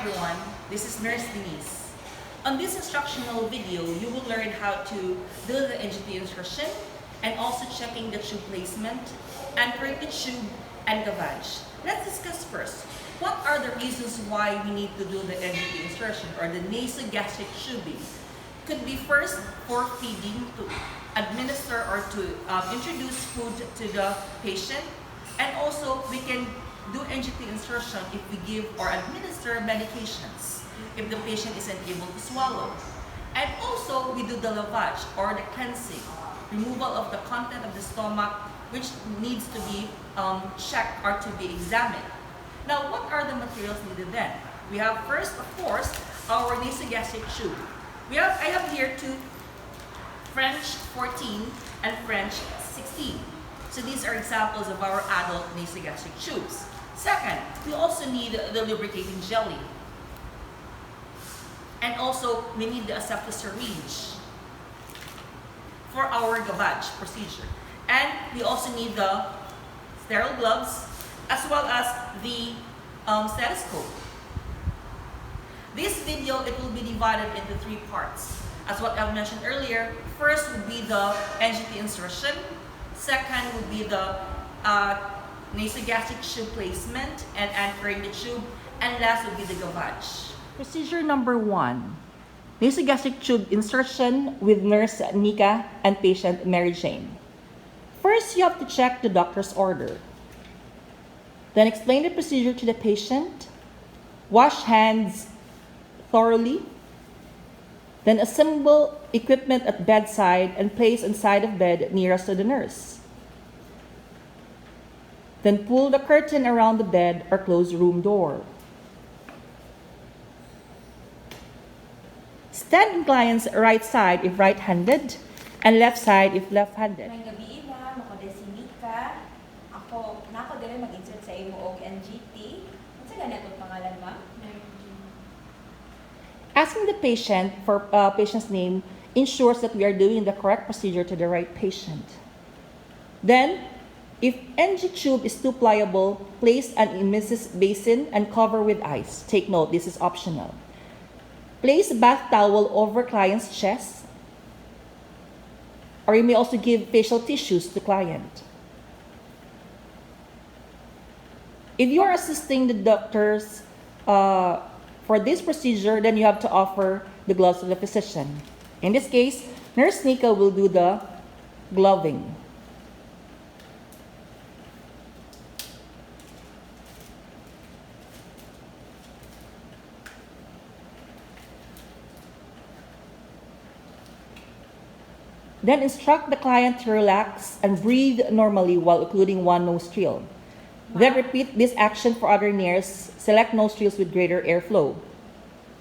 everyone, this is Nurse Denise. On this instructional video, you will learn how to do the NGT insertion and also checking the tube placement, anchoring the tube, and gavage. Let's discuss first, what are the reasons why we need to do the NGT insertion or the nasogastric tubing? Could be first for feeding, to administer or to introduce food to the patient, and also we can do NGT insertion if we give or administer medications if the patient isn't able to swallow. And also we do the lavage or the cleansing, removal of the content of the stomach which needs to be checked or to be examined. Now, what are the materials needed then? We have first, of course, our nasogastric tube. I have here two French 14 and French 16. So these are examples of our adult nasogastric tubes. Second, we also need the lubricating jelly. And also, we need the aseptic syringe for our gavage procedure. And we also need the sterile gloves as well as the stethoscope. This video, it will be divided into 3 parts. As what I've mentioned earlier, first would be the NGT insertion. Second would be the nasogastric tube placement and anchoring the tube. And last would be the gavage. Procedure number 1. Nasogastric tube insertion with Nurse Nika and patient Mary Jane. First, you have to check the doctor's order. Then explain the procedure to the patient. Wash hands thoroughly. Then assemble equipment at bedside and place inside of bed nearest to the nurse. Then pull the curtain around the bed or close room door. Stand in client's right side if right-handed and left side if left-handed. May gabi ma'am, ako din si Nika. Ako din mag-insert sa imo og NGT. Ano sa ganito pangalan ma'am? Asking the patient for patient's name ensures that we are doing the correct procedure to the right patient. Then, if NG tube is too pliable, place an emesis basin and cover with ice. Take note, this is optional. Place a bath towel over client's chest, or you may also give facial tissues to client. If you are assisting the doctors for this procedure, then you have to offer the gloves to the physician. In this case, Nurse Nika will do the gloving. Then instruct the client to relax and breathe normally while occluding one nostril. Then repeat this action for other nares. Select nostrils with greater airflow.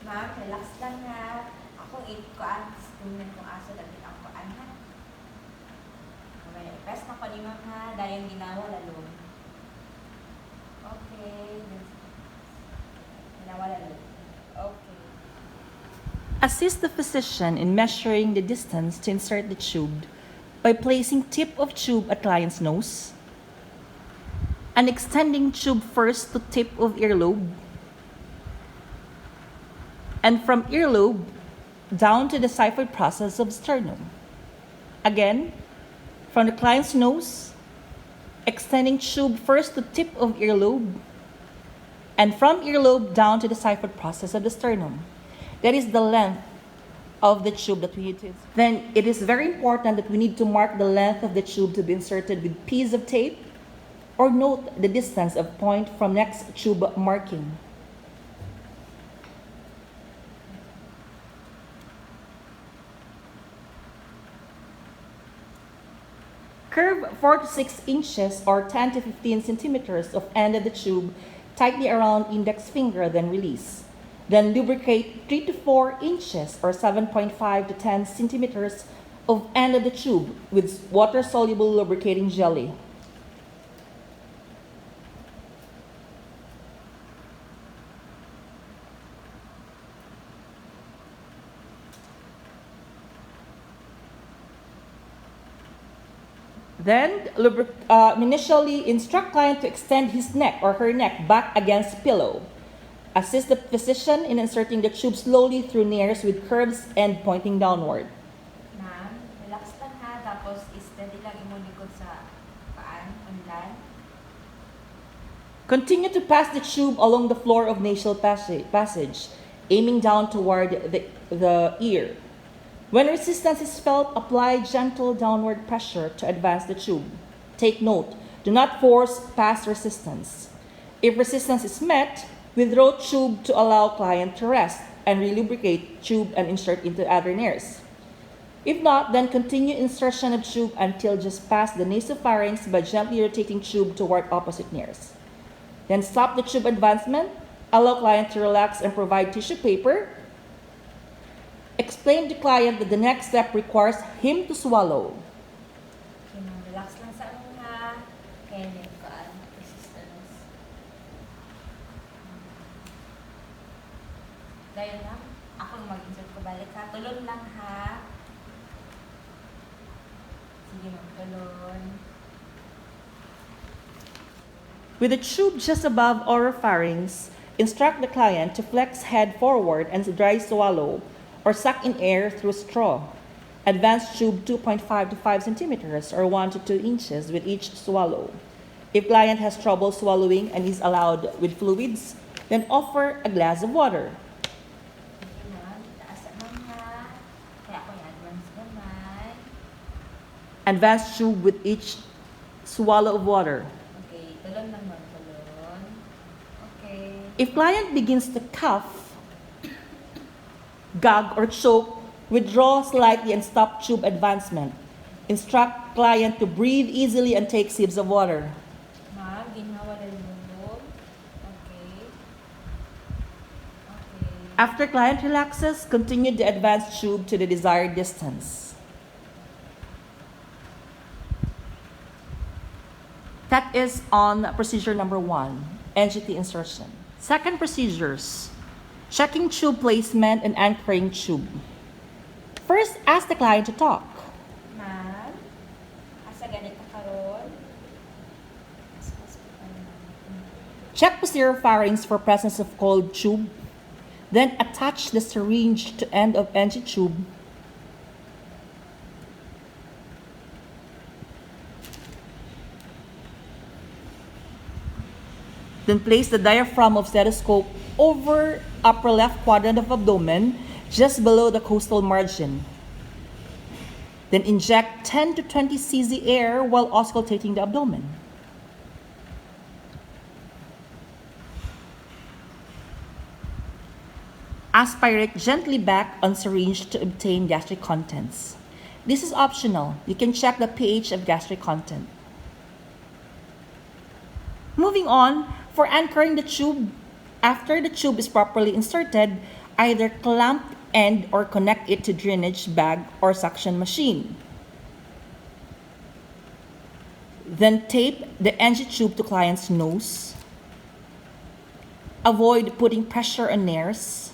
Ma'am, relax lang ha. Ako kuan tingnan kong aso dali ang kuan ha. Okay, press na ko ni ma'am ha, dayang ginawa lalo. Okay. Ginawa lalo. Okay. Assist the physician in measuring the distance to insert the tube by placing tip of tube at client's nose and extending tube first to tip of earlobe and from earlobe down to the xiphoid process of sternum. Again, from the client's nose, extending tube first to tip of earlobe and from earlobe down to the xiphoid process of the sternum. That is the length of the tube that we need to insert. Then it is very important that we need to mark the length of the tube to be inserted with piece of tape or note the distance of point from next tube marking. Curve 4 to 6 inches or 10 to 15 centimeters of end of the tube tightly around index finger, then release. Then lubricate 3 to 4 inches or 7.5 to 10 centimeters of end of the tube with water-soluble lubricating jelly. Then, initially instruct client to extend his neck or her neck back against pillow. Assist the physician in inserting the tube slowly through nares with curves and pointing downward. Ma'am, relax lang ha. Tapos, steady lang imong likod sa paan, unlan. Continue to pass the tube along the floor of nasal passage, aiming down toward the ear. When resistance is felt, apply gentle downward pressure to advance the tube. Take note, do not force past resistance. If resistance is met, withdraw tube to allow client to rest and relubricate tube and insert into other nares. If not, then continue insertion of tube until just past the nasopharynx by gently rotating tube toward opposite nares. Then stop the tube advancement, allow client to relax and provide tissue paper. Explain to client that the next step requires him to swallow. Okay, ma'am, relax lang sa ano ha. Kaya din kaan, resistance. Dahil lang, ako yung mag-insert ko balik ha. Tulon lang ha. Sige ma'am, tulon. With the tube just above oropharynx, instruct the client to flex head forward and dry swallow or suck in air through straw. Advance tube 2.5 to 5 centimeters or 1 to 2 inches with each swallow. If client has trouble swallowing and is allowed with fluids, then offer a glass of water. Okay ma'am, taas naman ha. Kaya ako yung advance naman. Advance tube with each swallow of water. Okay, tulon lang ma'am, tulon. Okay. If client begins to cough, gag, or choke, withdraw slightly and stop tube advancement. Instruct client to breathe easily and take sips of water. Ma'am, ginhawa na lumulog. Okay. Okay. After client relaxes, continue the advanced tube to the desired distance. That is on procedure number 1, NGT insertion. Second procedures, checking tube placement and anchoring tube. First, ask the client to talk. Ma'am, asa ganito karon? Check posterior pharynx for presence of cold tube. Then attach the syringe to end of NG tube. Then place the diaphragm of stethoscope over upper left quadrant of abdomen, just below the costal margin. Then inject 10 to 20 cc air while auscultating the abdomen. Aspirate gently back on syringe to obtain gastric contents. This is optional. You can check the pH of gastric content. Moving on, for anchoring the tube, after the tube is properly inserted, either clamp end or connect it to drainage bag or suction machine. Then tape the NG tube to client's nose. Avoid putting pressure on nares.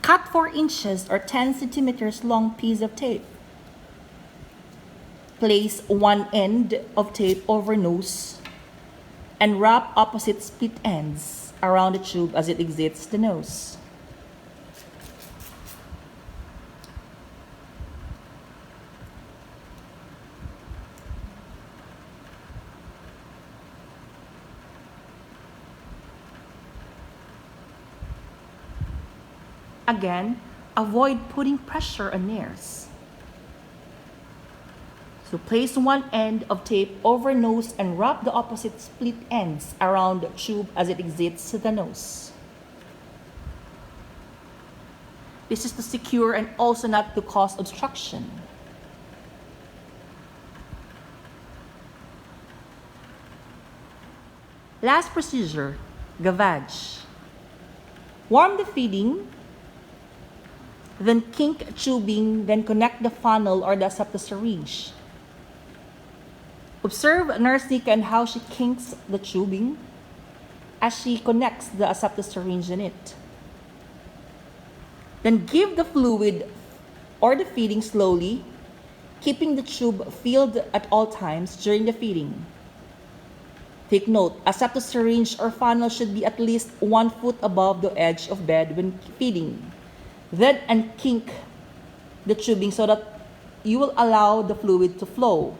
Cut 4 inches or 10 centimeters long piece of tape. Place one end of tape over nose and wrap opposite split ends around the tube as it exits the nose. Again, avoid putting pressure on nares. So place one end of tape over nose and wrap the opposite split ends around the tube as it exits the nose. This is to secure and also not to cause obstruction. Last procedure, gavage. Warm the feeding, then kink tubing, then connect the funnel or the aseptic syringe. Observe Nurse Nika and how she kinks the tubing as she connects the aseptic syringe in it. Then give the fluid or the feeding slowly, keeping the tube filled at all times during the feeding. Take note, a septal syringe or funnel should be at least 1 foot above the edge of bed when feeding. Then unkink the tubing so that you will allow the fluid to flow.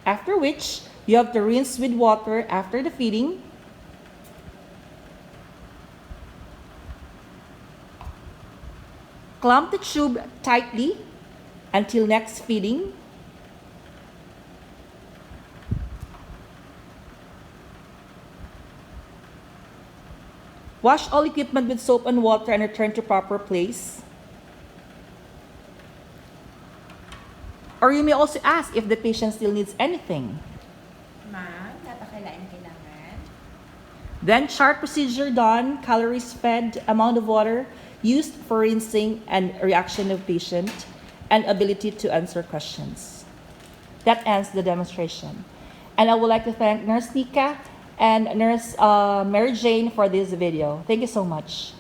After which, you have to rinse with water after the feeding. Clamp the tube tightly until next feeding. Wash all equipment with soap and water and return to proper place. Or you may also ask if the patient still needs anything. Ma'am, kailangan. Then chart procedure done, calories fed, amount of water used for rinsing and reaction of patient, and ability to answer questions. That ends the demonstration. And I would like to thank Nurse Nika and Nurse Mary Jane for this video. Thank you so much.